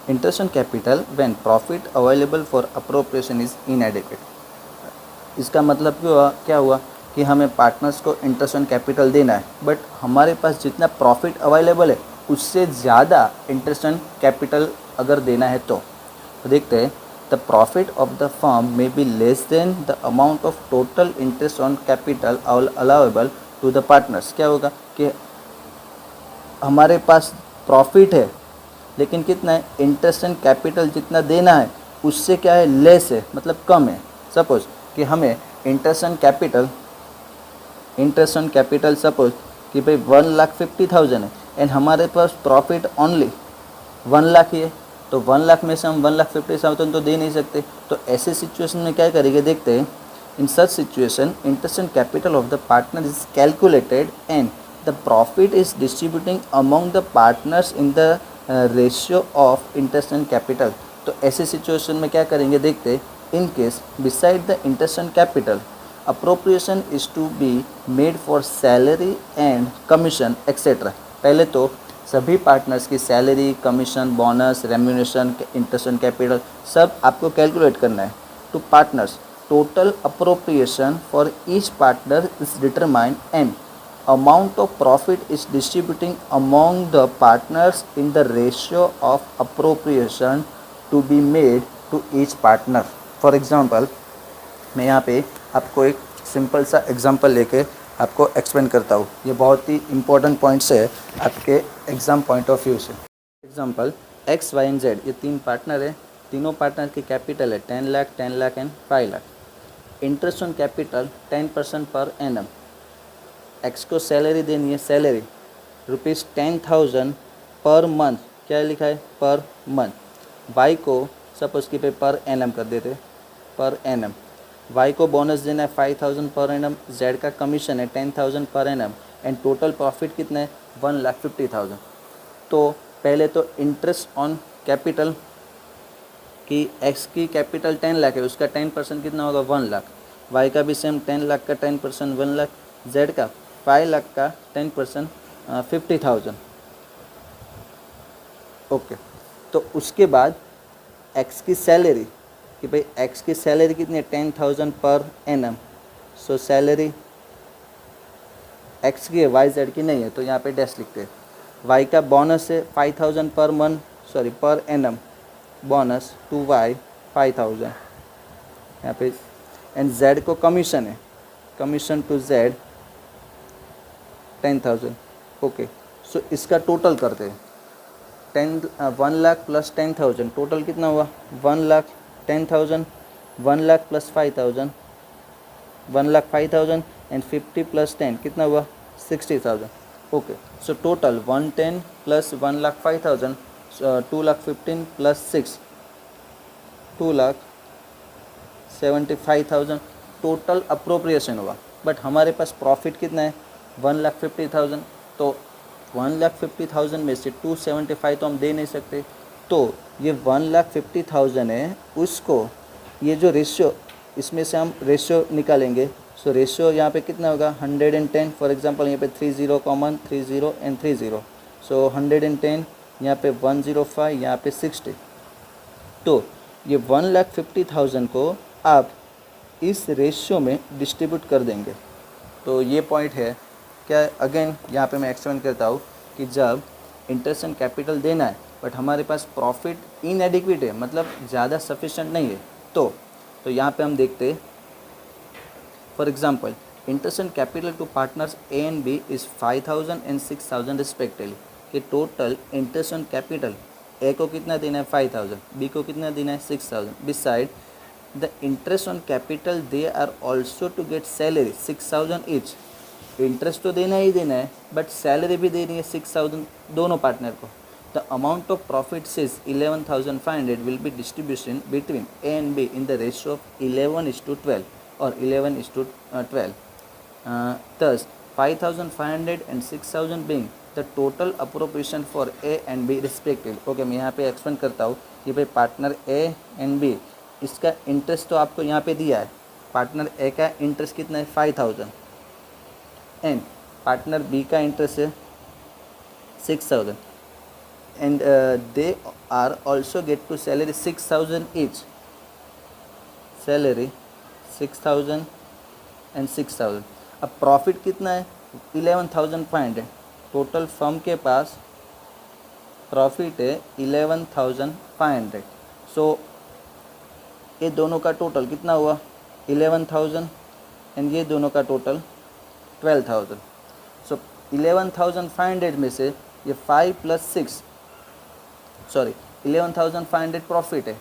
Interest on capital when profit available for appropriation is इनएडिक्वेट। इसका मतलब क्या हुआ कि हमें पार्टनर्स को इंटरेस्ट ऑन कैपिटल देना है, बट हमारे पास जितना प्रॉफिट अवेलेबल है उससे ज़्यादा इंटरेस्ट ऑन कैपिटल अगर देना है तो देखते हैं, the profit of the firm may be less than the amount of total interest on capital allowable to the partners. क्या होगा कि हमारे पास प्रॉफिट है लेकिन कितना है, इंटरेस्ट एंड कैपिटल जितना देना है उससे क्या है, लेस है, मतलब कम है। सपोज कि हमें इंटरेस्ट ऑन कैपिटल सपोज कि भाई 1,50,000 है एंड हमारे पास प्रॉफिट ओनली 1,00,000 ही है, तो 1,00,000 में से हम 1,50,000 तो दे नहीं सकते। तो ऐसे सिचुएशन में क्या करेंगे, देखते हैं। In such situation interest and capital of the partner is calculated and the profit is distributing among the partners in the ratio of interest and capital. तो ऐसे सिचुएशन में क्या करेंगे, देखते। In case beside the interest and capital appropriation is to be made for salary and commission etcetera. पहले तो सभी partners की salary, commission, bonus, remuneration, interest and capital सब आपको कैलकुलेट करना है। Two partners total appropriation for each partner is determined and amount of profit is distributing among the partners in the ratio of appropriation to be made to each partner। For example मैं यहाँ पे आपको एक simple सा example लेके आपको explain करता हूँ। ये बहुत ही इंपॉर्टेंट पॉइंट्स है आपके एग्ज़ाम पॉइंट ऑफ व्यू से। Example X, Y and Z, ये तीन पार्टनर है। तीनों पार्टनर की कैपिटल है 10 lakh, 10 lakh and 5 lakh. Interest on capital 10% per annum. X को सैलरी देनी है, सैलरी ₹10,000 पर मंथ। क्या लिखा है, पर मंथ। वाई को सपोज की पे पर एनम कर देते, पर एनम। वाई को बोनस देना है 5,000 पर एनम। जेड का कमीशन है 10,000 per annum and total profit कितना है, 1,50,000। तो पहले तो इंटरेस्ट ऑन कैपिटल कि एक्स की कैपिटल 10 लाख है, उसका 10% कितना होगा, 1 लाख। वाई का भी सेम 10 लाख का 10% 1 लाख। जेड का 5 लाख का 10% 50,000। ओके, तो उसके बाद एक्स की सैलरी कि भाई एक्स की सैलरी कितनी है, 10,000 पर एनम। सो सैलरी एक्स की है, वाई जेड की नहीं है, तो यहाँ पे डैश लिखते हैं। वाई का बोनस है 5,000 per month, sorry per annum, bonus to Y 5,000 यहाँ पे। एंड जेड को कमीशन है, commission to Z 10,000। Okay, so इसका टोटल करते हैं। 1 लाख प्लस 10,000 टोटल कितना हुआ, 1,10,000। 1 लाख प्लस 5,000, 1,05,000 एंड 50 प्लस 10 कितना हुआ, 60,000। Okay, so total 110 plus 1,05,000, 2,15,000 plus 6, 2,75,000 total appropriation हुआ। बट हमारे पास प्रॉफिट कितना है, 1,50,000। तो 1,50,000 में से 275 तो हम दे नहीं सकते, तो ये 1,50,000 है, उसको ये जो रेशियो, इसमें से हम रेशियो निकालेंगे। सो रेशियो यहाँ पे कितना होगा, 110। फॉर एग्जांपल यहाँ पे 30 कॉमन, 30 एंड 30। सो 110, यहाँ पे 105, यहाँ पे 60। तो ये 1,50,000 को आप इस रेशियो में डिस्ट्रीब्यूट कर देंगे। तो ये पॉइंट है क्या, अगेन यहाँ पे मैं एक्सप्लेन करता हूँ कि जब इंटरेस्ट एंड कैपिटल देना है बट हमारे पास प्रॉफिट इनएडिक्वेट है, मतलब ज़्यादा सफिशेंट नहीं है, तो यहाँ पे हम देखते हैं। For example interest and capital to partners A and B is 5,000 and 6,000 respectively. कि total interest on capital A को कितना देना है, 5,000, बी को कितना देना है, 6,000। Beside the interest on capital they are also to get salary 6,000 each. Interest तो देना ही देना है बट सैलरी भी देनी है 6,000 दोनों पार्टनर को। The amount of profit is 11,500 will be distribution between A and be in the ratio of 11:12 और 11:12। Thus 5,500 and 6,000 being the total appropriation for A and B respectively। Okay, मैं यहाँ पे explain करता हूँ कि भाई पार्टनर ए एंड बी, इसका interest तो आपको यहाँ पे दिया है। पार्टनर ए का इंटरेस्ट कितना है, 5,000 एंड पार्टनर बी का इंटरेस्ट है 6,000। and they are also get to salary 6,000 each. Salary 6,000 and 6,000. अब प्रॉफिट कितना है 11,500. टोटल फर्म के पास प्रॉफिट है 11,500. सो ये दोनों का टोटल कितना हुआ 11,000 एंड ये दोनों का टोटल 12,000. सो 11,500 में से ये 5 + 6 11,500 प्रॉफिट है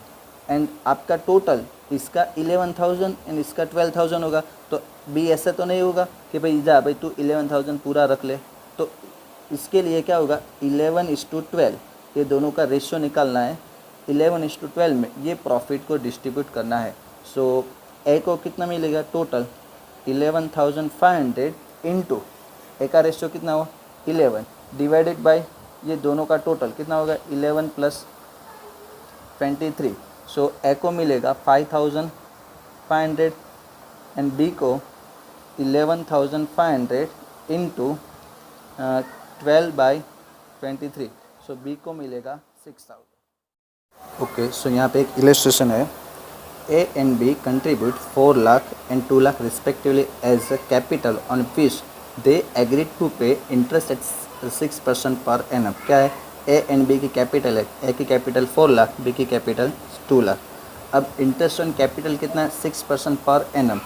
एंड आपका टोटल इसका 11,000 एंड इसका 12,000 होगा. तो भी ऐसा तो नहीं होगा कि भाई जा भाई तू 11,000 पूरा रख ले. तो इसके लिए क्या होगा 11:12 ये दोनों का रेशियो निकालना है. 11:12 में ये प्रॉफिट को डिस्ट्रीब्यूट करना है. सो ए को कितना मिलेगा टोटल 11,500 इंटू ए का रेशियो कितना हुआ 11 डिवाइडेड बाय ये दोनों का टोटल कितना होगा 11 + 23. सो ए को मिलेगा 5,500 एंड बी को 11,500 इंटू 12/23. सो बी को मिलेगा 6,000. ओके, सो यहाँ पे एक इलस्ट्रेशन है. A and B contribute 4 lakh and 2 lakh respectively as a capital on which they agreed to pay interest at 6% per annum. क्या है ए एंड बी की कैपिटल है. ए की कैपिटल 4 लाख, बी की कैपिटल 2 लाख. अब इंटरेस्ट ऑन कैपिटल कितना है 6% per annum.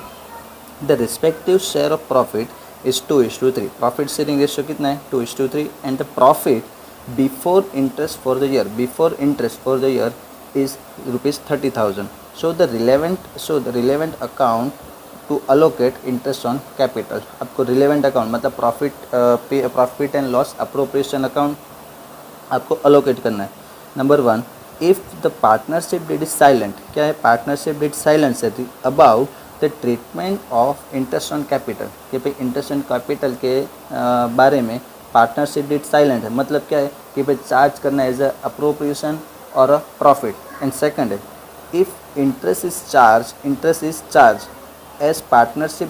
The respective share of profit is 2:3. Profit sharing ratio कितना है 2:3 and the profit before interest for the year is ₹30,000. So the relevant account to allocate interest on capital. आपको relevant account मतलब profit and loss appropriation account आपको allocate करना है. Number 1, if the partnership deed is silent. क्या है partnership deed silent से थी about the treatment of interest on capital. कि भाई इंटरेस्ट ऑन कैपिटल के बारे में पार्टनरशिप डीड साइलेंट है. मतलब क्या है कि भाई चार्ज करना एज अ अप्रोप्रिएशन और अ प्रॉफिट. एंड सेकंड है if interest is charge as partnership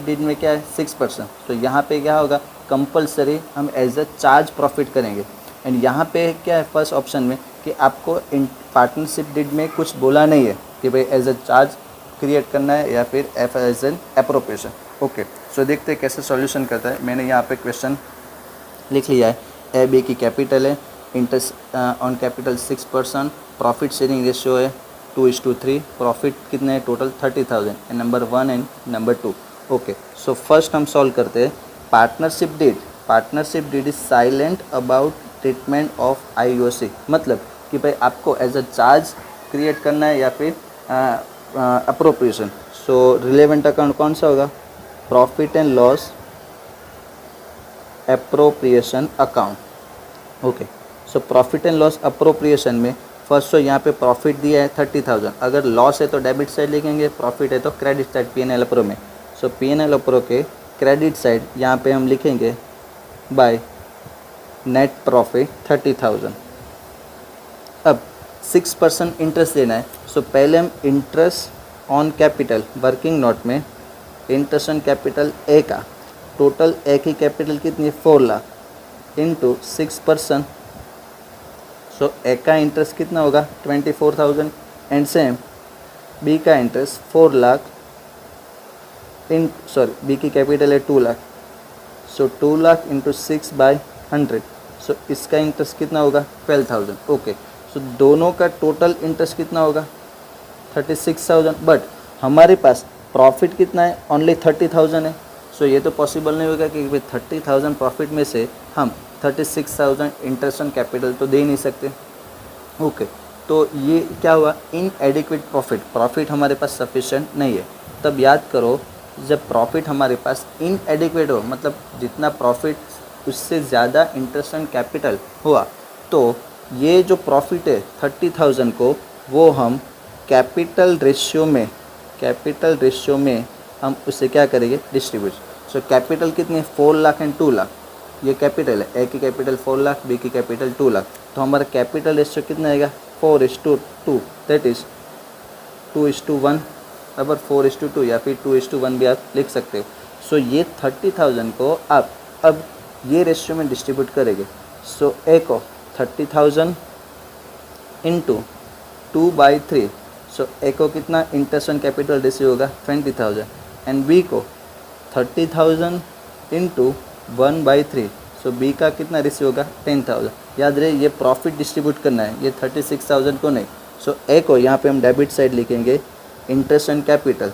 deed में क्या है 6%. तो यहाँ पे क्या होगा कंपलसरी हम एज अ चार्ज प्रॉफिट करेंगे. एंड यहाँ पे क्या है फर्स्ट ऑप्शन में कि आपको पार्टनरशिप डीड में कुछ बोला नहीं है कि भाई एज अ चार्ज क्रिएट करना है या फिर एज एन अप्रोप्रिएशन. ओके, सो देखते हैं कैसे सॉल्यूशन करता है. मैंने यहाँ पे क्वेश्चन लिख लिया है. ए बी की कैपिटल है, interest on capital 6%, profit sharing ratio है 2:3, प्रॉफिट कितने है total 30,000 and number 1 and number 2. Okay, so first हम सॉल्व करते हैं. Partnership deed is silent about treatment of IOC. मतलब कि भाई आपको एज अ चार्ज क्रिएट करना है या फिर अप्रोप्रिएशन. सो रिलेवेंट अकाउंट कौन सा होगा profit and loss appropriation account. Okay, so profit and loss appropriation में फर्स्ट तो यहाँ पे प्रॉफिट दिया है 30,000. अगर लॉस है तो डेबिट साइड लिखेंगे, प्रॉफिट है तो क्रेडिट साइड P&L अप्रो में. सो P&L अप्रो के क्रेडिट साइड यहाँ पे हम लिखेंगे बाय नेट प्रॉफिट 30,000. अब 6% इंटरेस्ट देना है. सो पहले हम interest on capital working note में इंटरेस्ट ऑन कैपिटल ए का टोटल ए की कैपिटल कितनी है 4 लाख इंटू 6%. सो ए का इंटरेस्ट कितना होगा 24,000 एंड सेम बी का इंटरेस्ट 4 लाख बी की कैपिटल है 2 लाख. सो 2 लाख इंटू 6/100. सो इसका इंटरेस्ट कितना होगा 12,000. ओके, सो दोनों का टोटल इंटरेस्ट कितना होगा 36,000. बट हमारे पास प्रॉफिट कितना है ओनली 30,000 है. सो ये तो पॉसिबल नहीं होगा कि भाई 30,000 प्रॉफिट में से हम 36,000 इंटरेस्ट ऑन कैपिटल तो दे ही नहीं सकते. ओके, तो ये क्या हुआ इनएडिक्वेट प्रॉफिट हमारे पास सफिशिएंट नहीं है. तब याद करो जब प्रॉफिट हमारे पास इनएडिक्वेट हो मतलब जितना प्रॉफिट उससे ज़्यादा इंटरेस्ट ऑन कैपिटल हुआ तो ये जो प्रॉफिट है 30,000 को वो हम कैपिटल रेशियो में हम उससे क्या करेंगे डिस्ट्रीब्यूट. सो कैपिटल कितनी है 4 लाख एंड 2 लाख. ये कैपिटल है, ए की कैपिटल 4 लाख, बी की कैपिटल 2 लाख. तो हमारा कैपिटल रेशियो कितना आएगा 4:2 दैट इज़ 2:1. अगर 4:2 या फिर 2:1 भी आप लिख सकते हो. सो ये 30,000 को आप अब ये रेशियो में डिस्ट्रीब्यूट करेंगे. सो ए को 30,000 इंटू 2/3, सो ए को कितना इंटरेस्ट ऑन कैपिटल रिसीव होगा 20,000 एंड बी को 30,000 इंटू 1/3, सो बी का कितना रिसीव होगा 10,000। याद रहे ये प्रॉफिट डिस्ट्रीब्यूट करना है, ये 36,000 को नहीं। सो ए को यहाँ पे हम डेबिट साइड लिखेंगे इंटरेस्ट ऑन कैपिटल,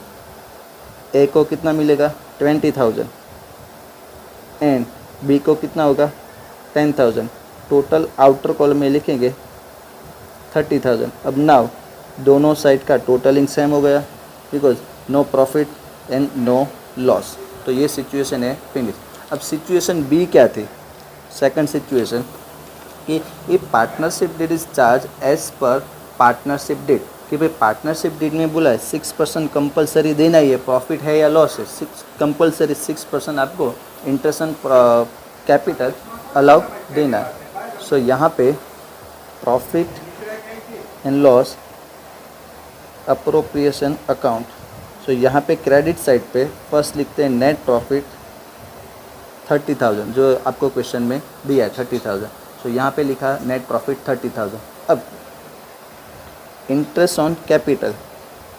ए को कितना मिलेगा 20,000 एंड बी को कितना होगा 10,000। टोटल आउटर कॉलम में लिखेंगे 30,000। अब नाउ दोनों साइड का टोटलिंग सेम हो गया because no profit and no loss. तो ये सिचुएशन है फिनिश। अब सिचुएशन बी क्या थी, सेकंड सिचुएशन कि ये partnership deed is charge as per partnership deed, कि भाई पार्टनरशिप डीड में बोला है 6% कंपलसरी देना ही है, प्रॉफिट है या लॉस है, 6 6% आपको इंटरेस्ट ऑन कैपिटल अलाउ देना है। सो यहाँ पे profit and loss appropriation account. So यहाँ पे क्रेडिट साइड पे फर्स्ट लिखते हैं नेट प्रॉफिट 30,000 जो आपको क्वेश्चन में दिया है 30,000। सो यहाँ पे लिखा नेट प्रॉफिट 30,000। अब इंटरेस्ट ऑन कैपिटल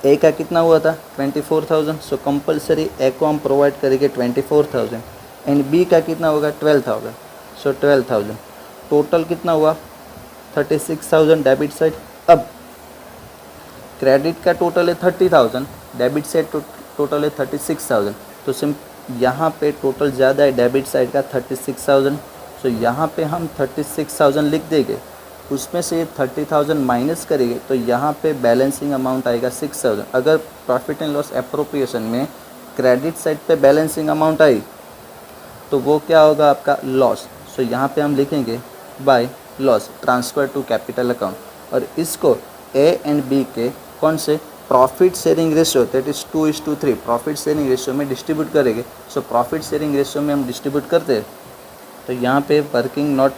ए का कितना हुआ था 24,000, सो कंपलसरी ए को हम प्रोवाइड करेंगे 24,000 एंड बी का कितना होगा 12,000, सो 12,000। टोटल कितना हुआ 36,000 डेबिट साइड। अब क्रेडिट का टोटल है 30,000, डेबिट साइड टोटल है 36,000, तो सिम यहाँ पे टोटल ज़्यादा है डेबिट साइड का 36,000, सो यहाँ पे हम 36,000 लिख देंगे, उसमें से 30,000 माइनस करेंगे तो यहाँ पे बैलेंसिंग अमाउंट आएगा 6,000। अगर प्रॉफिट एंड लॉस एप्रोप्रिएशन में क्रेडिट साइड पे बैलेंसिंग अमाउंट आई तो वो क्या होगा आपका लॉस। सो यहाँ पे हम लिखेंगे by loss transfer to capital account, और इसको ए एंड बी के कौन से profit sharing ratio that is 2:3 profit sharing ratio में डिस्ट्रीब्यूट करेंगे। सो प्रॉफिट शेयरिंग रेशियो में हम डिस्ट्रीब्यूट करते हैं तो यहाँ पे वर्किंग नोट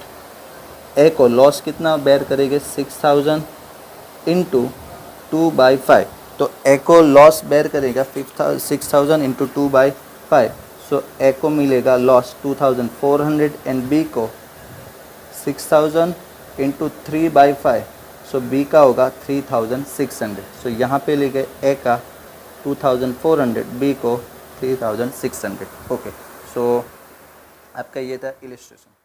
ए को लॉस कितना बेयर करेंगे 6,000 इंटू 2/5, तो ए को लॉस बेयर करेगा 6,000 इंटू 2/5, सो ए को मिलेगा लॉस 2,400 एंड बी को 6,000 इंटू 3/5, सो बी का होगा 3,600। सो यहाँ पे लिखे ए का 2,400, बी को 3,600। ओके, सो आपका ये था इलिस्ट्रेशन।